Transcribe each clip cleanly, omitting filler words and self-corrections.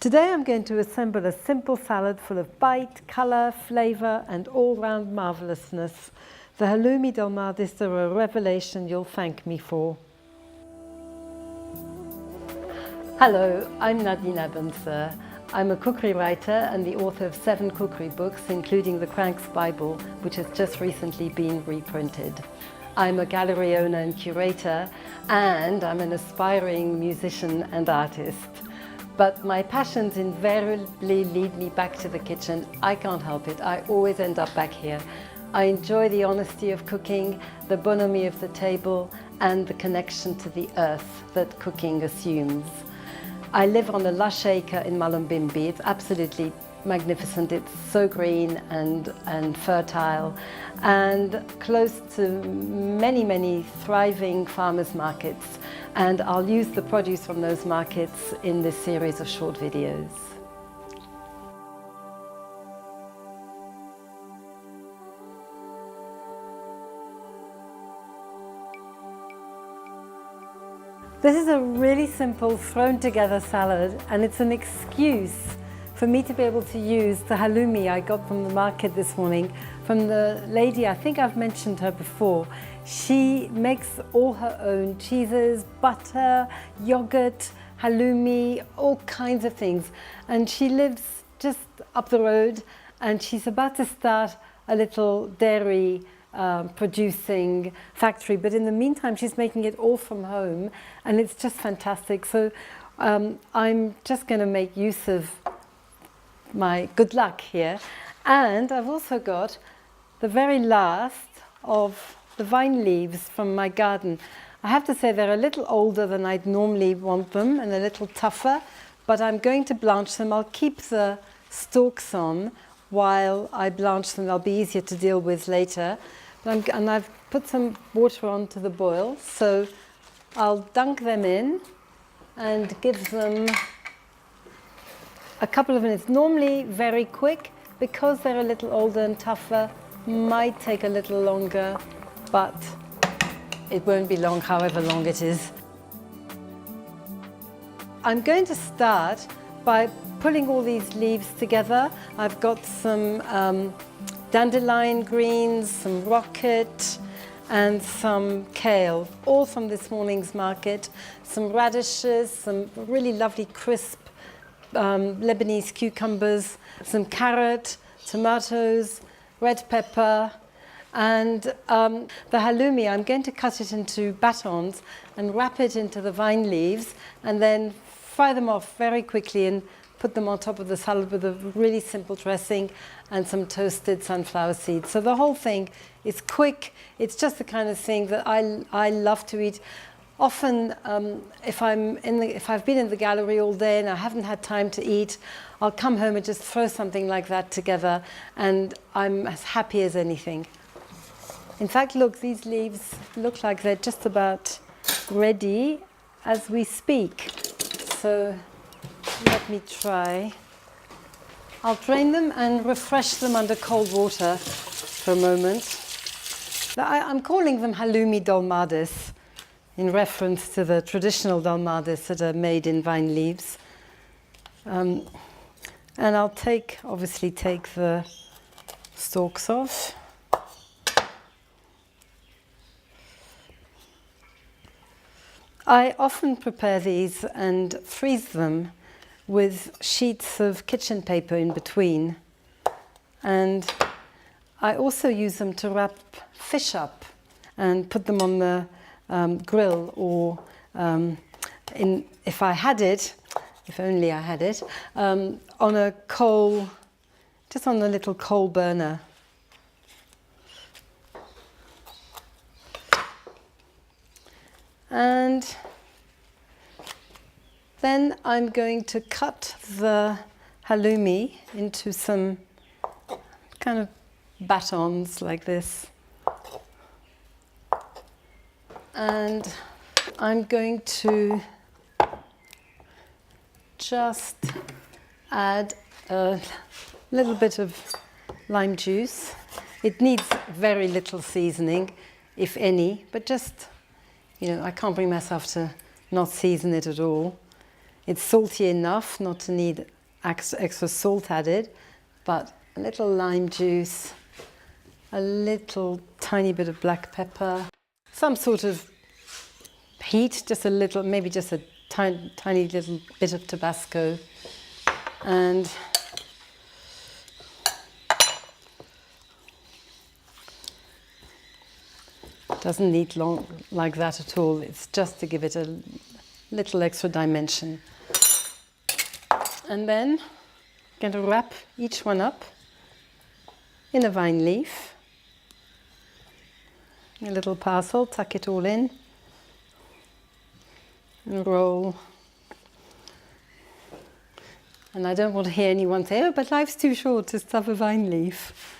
Today I'm going to assemble a simple salad full of bite, colour, flavour and all-round marvellousness. The Haloumi Dolmades are a revelation you'll thank me for. Hello, I'm Nadine Abensur. I'm a cookery writer and the author of 7 cookery books, including the Crank's Bible, which has just recently been reprinted. I'm a gallery owner and curator, and I'm an aspiring musician and artist. But my passions invariably lead me back to the kitchen. I can't help it. I always end up back here. I enjoy the honesty of cooking, the bonhomie of the table, and the connection to the earth that cooking assumes. I live on a lush acre in Haloumi. It's absolutely magnificent. It's so green and fertile, and close to many thriving farmers markets. And I'll use the produce from those markets in this series of short videos. This is a really simple thrown together salad, and it's an excuse for me to be able to use the Haloumi I got from the market this morning from the lady, I think I've mentioned her before. She makes all her own cheeses, butter, yogurt, Haloumi, all kinds of things. And she lives just up the road, and she's about to start a little dairy producing factory, but in the meantime she's making it all from home, and it's just fantastic. So I'm just going to make use of my good luck here, and I've also got the very last of the vine leaves from my garden. I have to say they're a little older than I'd normally want them and a little tougher, but I'm going to blanch them. I'll keep the stalks on while I blanch them. They'll be easier to deal with later. And I've put some water on to the boil, so I'll dunk them in and give them a couple of minutes. Normally very quick, because they're a little older and tougher, might take a little longer, but it won't be long, however long it is. I'm going to start by pulling all these leaves together. I've got some dandelion greens, some rocket, and some kale, all from this morning's market. Some radishes, some really lovely crisp Lebanese cucumbers, some carrot, tomatoes, red pepper, and the Haloumi. I'm going to cut it into batons and wrap it into the vine leaves, and then fry them off very quickly and put them on top of the salad with a really simple dressing and some toasted sunflower seeds. So the whole thing is quick. It's just the kind of thing that I love to eat. Often, if I've been in the gallery all day and I haven't had time to eat, I'll come home and just throw something like that together, and I'm as happy as anything. In fact, look, these leaves look like they're just about ready as we speak. So let me try. I'll drain them and refresh them under cold water for a moment. I'm calling them Haloumi Dolmades, in reference to the traditional dolmades that are made in vine leaves. And I'll obviously take the stalks off. I often prepare these and freeze them with sheets of kitchen paper in between. And I also use them to wrap fish up and put them on the grill, or if I had it, if only I had it, on a coal, just on a little coal burner. And then I'm going to cut the Haloumi into some kind of batons like this. And I'm going to just add a little bit of lime juice. It needs very little seasoning, if any, but just, I can't bring myself to not season it at all. It's salty enough not to need extra salt added, but a little lime juice, a little tiny bit of black pepper, some sort of heat, just a little, maybe just a tiny little bit of Tabasco, and doesn't need long like that at all. It's just to give it a little extra dimension. And then I'm going to wrap each one up in a vine leaf, a little parcel, tuck it all in, and roll. And I don't want to hear anyone say, oh, but life's too short to stuff a vine leaf.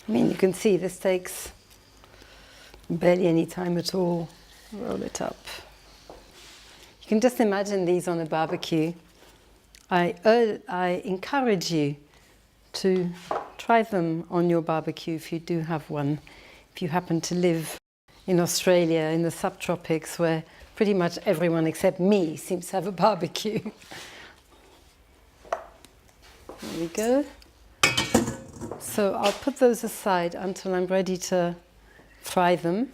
I mean, you can see this takes barely any time at all. Roll it up. You can just imagine these on a barbecue. I encourage you to try them on your barbecue if you do have one. If you happen to live in Australia, in the subtropics, where pretty much everyone except me seems to have a barbecue. There we go. So I'll put those aside until I'm ready to fry them.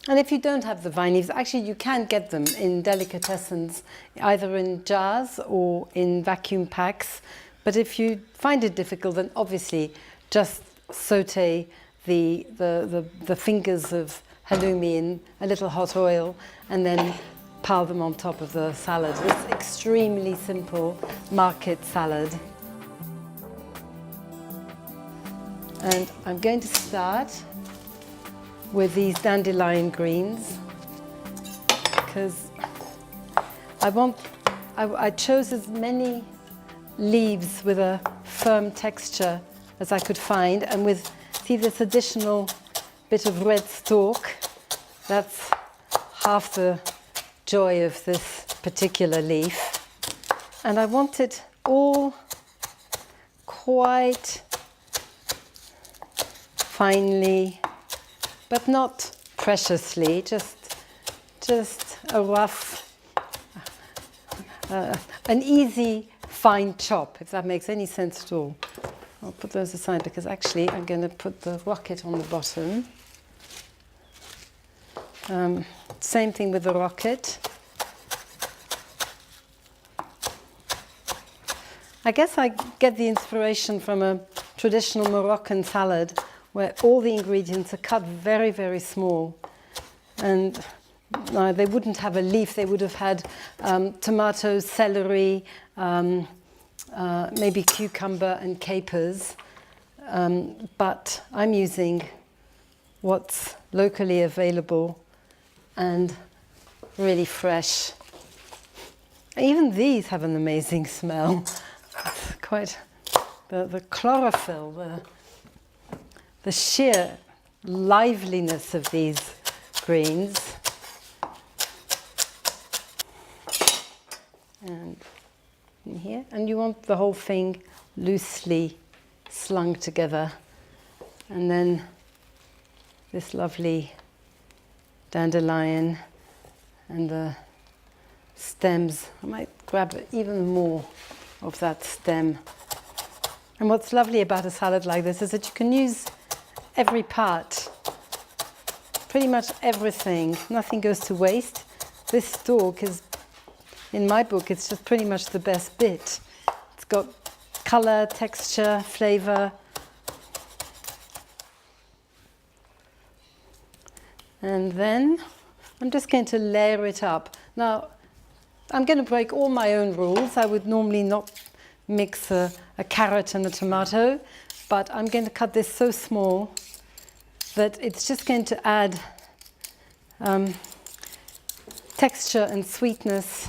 And if you don't have the vine leaves, actually you can get them in delicatessens, either in jars or in vacuum packs. But if you find it difficult, then obviously just saute the fingers of halloumi in a little hot oil and then pile them on top of the salad. It's extremely simple market salad. And I'm going to start with these dandelion greens because I chose as many leaves with a firm texture as I could find, and with, see this additional bit of red stalk, that's half the joy of this particular leaf. And I want it all quite finely, but not preciously, just a rough, an easy fine chop, if that makes any sense at all. I'll put those aside because actually I'm going to put the rocket on the bottom. Same thing with the rocket. I guess I get the inspiration from a traditional Moroccan salad where all the ingredients are cut very, very small. And they wouldn't have a leaf, they would have had tomatoes, celery, maybe cucumber and capers. But I'm using what's locally available and really fresh. Even these have an amazing smell. It's quite the chlorophyll, the sheer liveliness of these greens. And in here, and you want the whole thing loosely slung together. And then this lovely dandelion and the stems. I might grab even more of that stem. And what's lovely about a salad like this is that you can use every part, pretty much everything. Nothing goes to waste. This stalk is, in my book, it's just pretty much the best bit. It's got color, texture, flavor. And then I'm just going to layer it up. Now, I'm going to break all my own rules. I would normally not mix a carrot and a tomato, but I'm going to cut this so small that it's just going to add texture and sweetness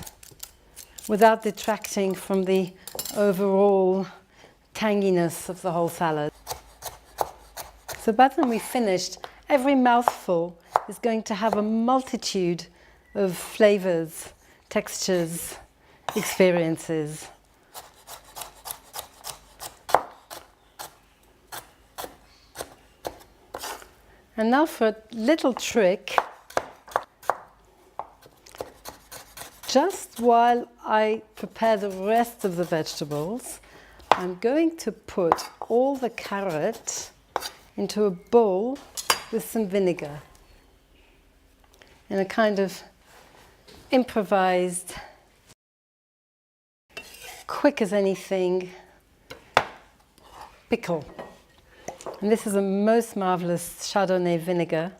without detracting from the overall tanginess of the whole salad. So by the time we've finished, every mouthful is going to have a multitude of flavors, textures, experiences. And now for a little trick. just while I prepare the rest of the vegetables, I'm going to put all the carrot into a bowl with some vinegar in a kind of improvised, quick as anything pickle. And this is a most marvelous Chardonnay vinegar.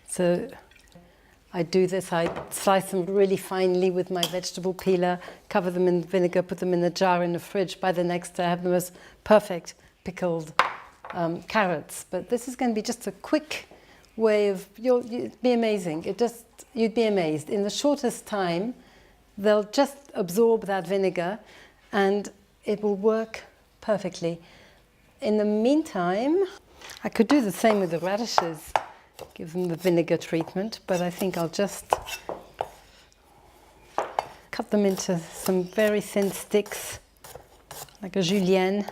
So I do this, I slice them really finely with my vegetable peeler, cover them in vinegar, put them in a jar in the fridge. By the next day I have the most perfect pickled carrots. But this is going to be just a quick way of, you'd be amazing. You'd be amazed. In the shortest time, they'll just absorb that vinegar and it will work perfectly. In the meantime, I could do the same with the radishes, give them the vinegar treatment, but I think I'll just cut them into some very thin sticks, like a julienne,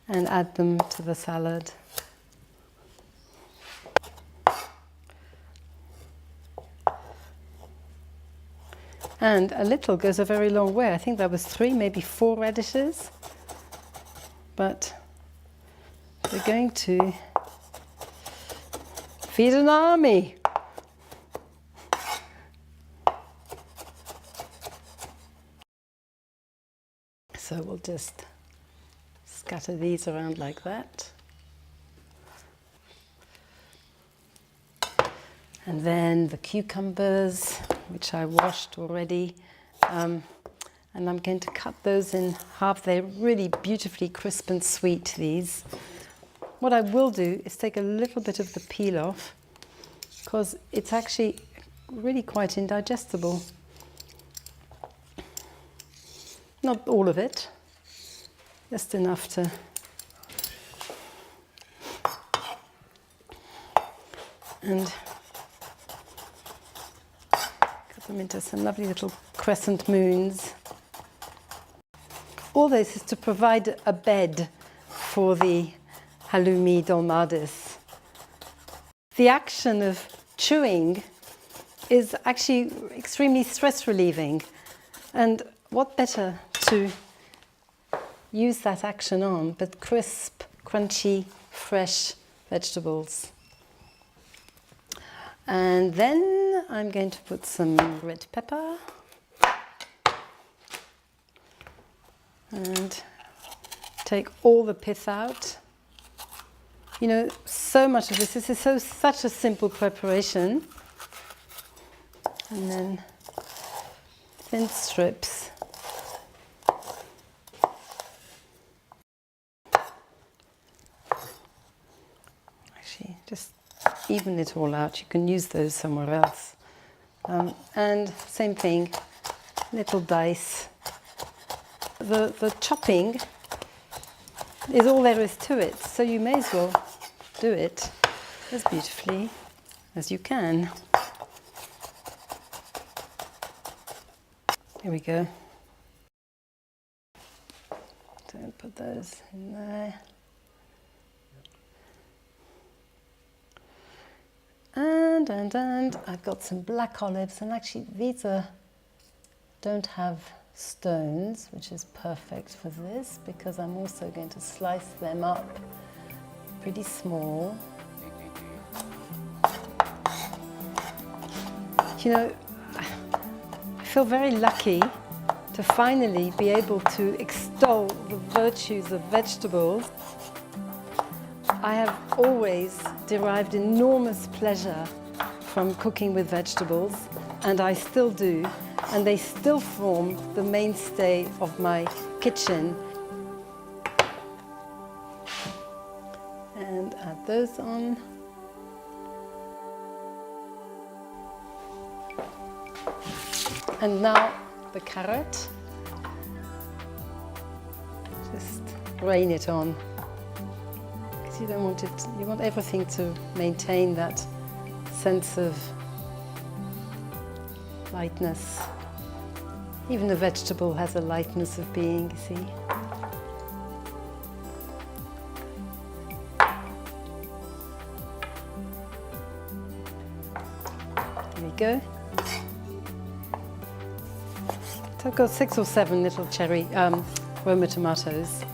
and add them to the salad. And a little goes a very long way. I think that was 3, maybe 4 radishes. But we're going to feed an army. So we'll just scatter these around like that. And then the cucumbers, which I washed already. And I'm going to cut those in half. They're really beautifully crisp and sweet, these. What I will do is take a little bit of the peel off, because it's actually really quite indigestible. Not all of it, just enough to... And cut them into some lovely little crescent moons. All this is to provide a bed for the Haloumi Dolmades. The action of chewing is actually extremely stress relieving, and what better to use that action on but crisp, crunchy, fresh vegetables. And then I'm going to put some red pepper and take all the pith out. You know, so much of this is such a simple preparation. And then thin strips. Actually, just even it all out. You can use those somewhere else. And same thing, little dice. The chopping is all there is to it, so you may as well do it as beautifully as you can. Here we go. Don't put those in there. And I've got some black olives, and actually these don't have stones, which is perfect for this, because I'm also going to slice them up pretty small. You know, I feel very lucky to finally be able to extol the virtues of vegetables. I have always derived enormous pleasure from cooking with vegetables, and I still do, and they still form the mainstay of my kitchen. And add those on. And now the carrot. Just rain it on. Because you don't want it, you want everything to maintain that sense of lightness. Even the vegetable has a lightness of being, you see. There you go. So I've got 6 or 7 little cherry Roma tomatoes,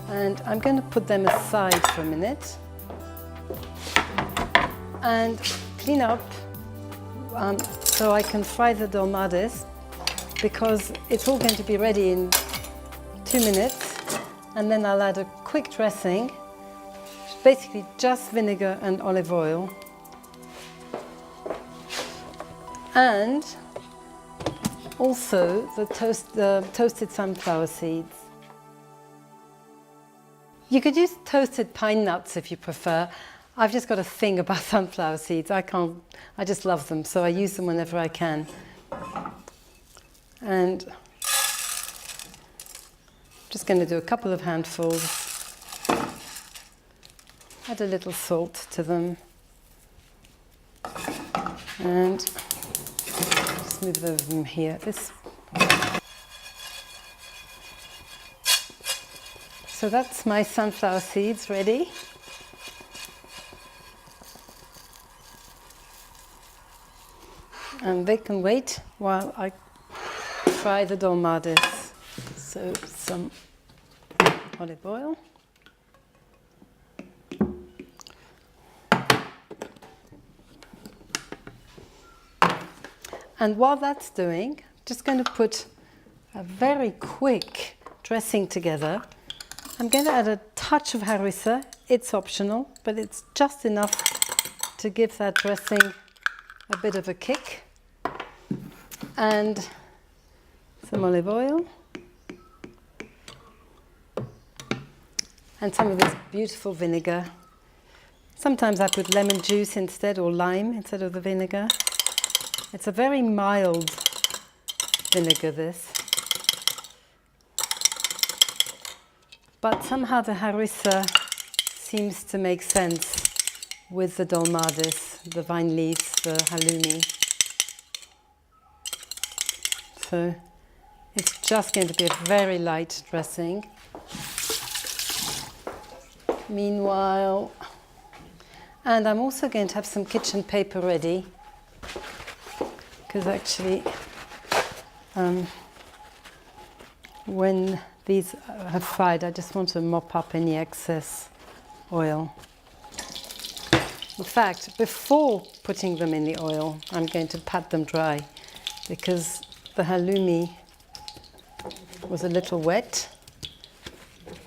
and I'm going to put them aside for a minute and clean up so I can fry the dolmades, because it's all going to be ready in 2 minutes, and then I'll add a quick dressing, basically just vinegar and olive oil, and also the toasted sunflower seeds. You could use toasted pine nuts if you prefer. I've just got a thing about sunflower seeds. I just love them, so I use them whenever I can. And I'm just going to do a couple of handfuls. Add a little salt to them. And just move them here. So that's my sunflower seeds ready. And they can wait while I fry the dolmades. So some olive oil. And while that's doing, just going to put a very quick dressing together. I'm going to add a touch of harissa. It's optional, but it's just enough to give that dressing a bit of a kick. And some olive oil. And some of this beautiful vinegar. Sometimes I put lemon juice instead, or lime instead of the vinegar. It's a very mild vinegar, this. But somehow the harissa seems to make sense with the dolmades, the vine leaves, the halloumi. So it's just going to be a very light dressing. Meanwhile, and I'm also going to have some kitchen paper ready, because actually when these have fried, I just want to mop up any excess oil. In fact, before putting them in the oil, I'm going to pat them dry, because the halloumi was a little wet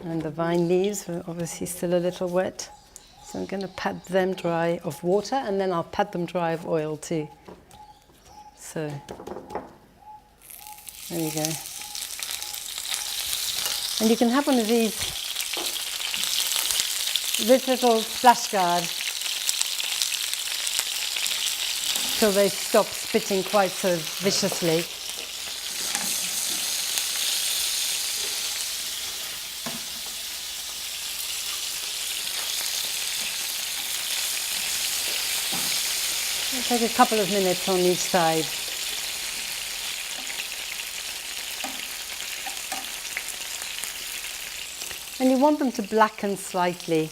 and the vine leaves were obviously still a little wet. So I'm going to pat them dry of water, and then I'll pat them dry of oil too. So there you go. And you can have one of these, this little splash guard, till they stop spitting quite so viciously. It'll take a couple of minutes on each side. And you want them to blacken slightly.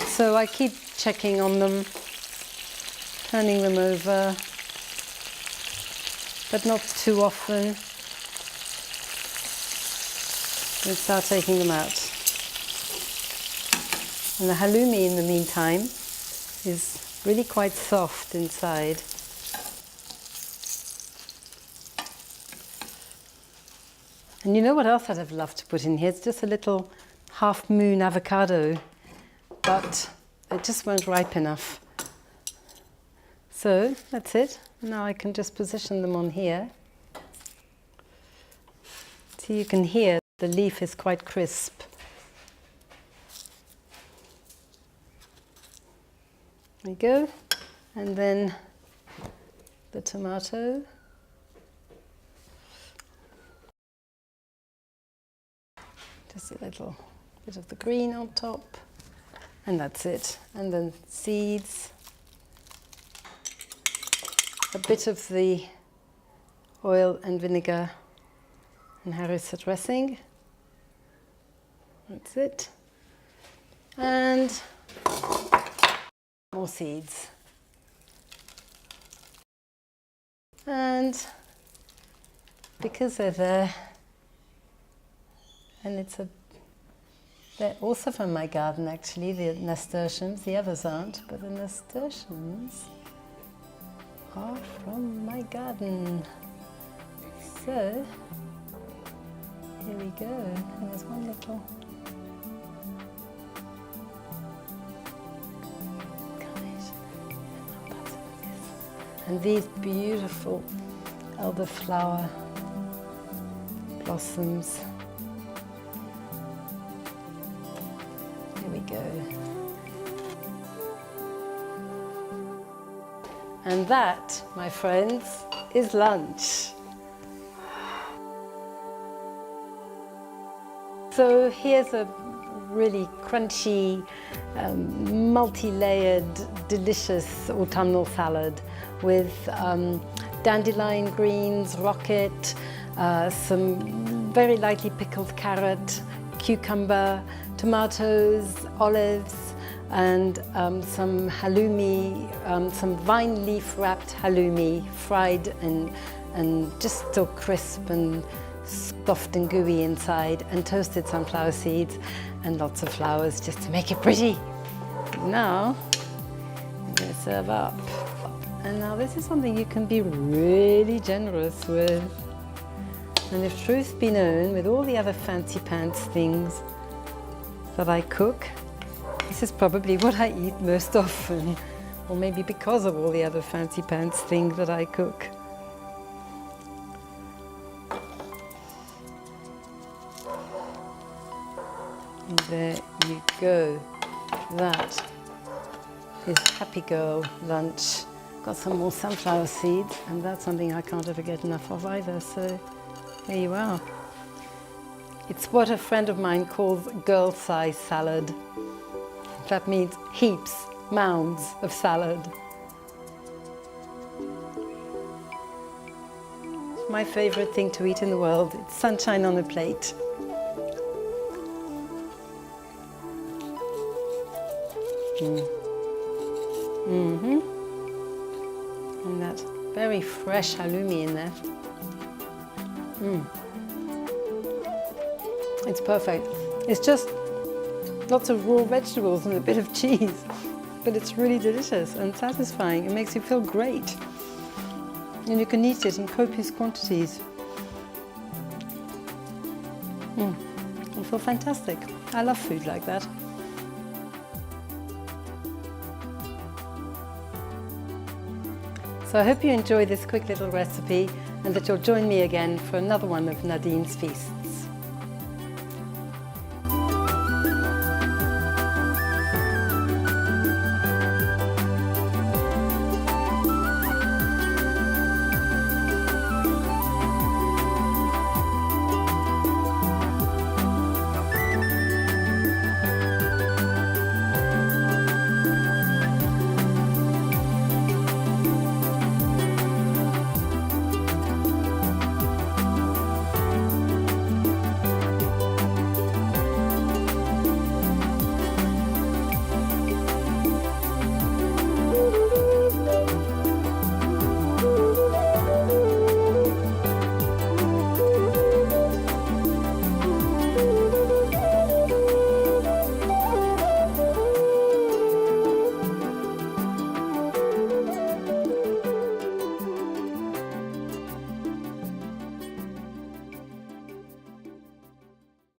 So I keep checking on them, turning them over, but not too often. And start taking them out. And the halloumi, in the meantime, is really quite soft inside. And you know what else I'd have loved to put in here? It's just a little half moon avocado, but it just won't ripe enough. So that's it. Now I can just position them on here. So you can hear the leaf is quite crisp. There you go. And then the tomato. Just a little bit of the green on top. And that's it. And then seeds. A bit of the oil and vinegar and harissa dressing. That's it. And more seeds. And because they're there, and they're also from my garden actually, the nasturtiums. The others aren't, but the nasturtiums are from my garden. So, here we go. And there's one little and these beautiful elderflower blossoms. Here we go. And that, my friends, is lunch. So here's a really crunchy, multi-layered, delicious autumnal salad with dandelion greens, rocket, some very lightly pickled carrot, cucumber, tomatoes, olives, and some halloumi, some vine leaf wrapped halloumi, fried and just still crisp and soft and gooey inside, and toasted sunflower seeds and lots of flowers just to make it pretty. Now I'm going to serve up. And now this is something you can be really generous with. And if truth be known, with all the other fancy pants things that I cook, this is probably what I eat most often, or maybe because of all the other fancy pants things that I cook. And there you go. That is Happy Girl lunch. Got some more sunflower seeds, and that's something I can't ever get enough of either, so there you are. It's what a friend of mine calls girl-size salad. That means heaps, mounds of salad. It's my favorite thing to eat in the world. It's sunshine on a plate. And that very fresh halloumi in there. It's perfect. It's just lots of raw vegetables and a bit of cheese, but it's really delicious and satisfying. It makes you feel great. And you can eat it in copious quantities. You feel fantastic. I love food like that. So I hope you enjoy this quick little recipe and that you'll join me again for another one of Nadine's feasts.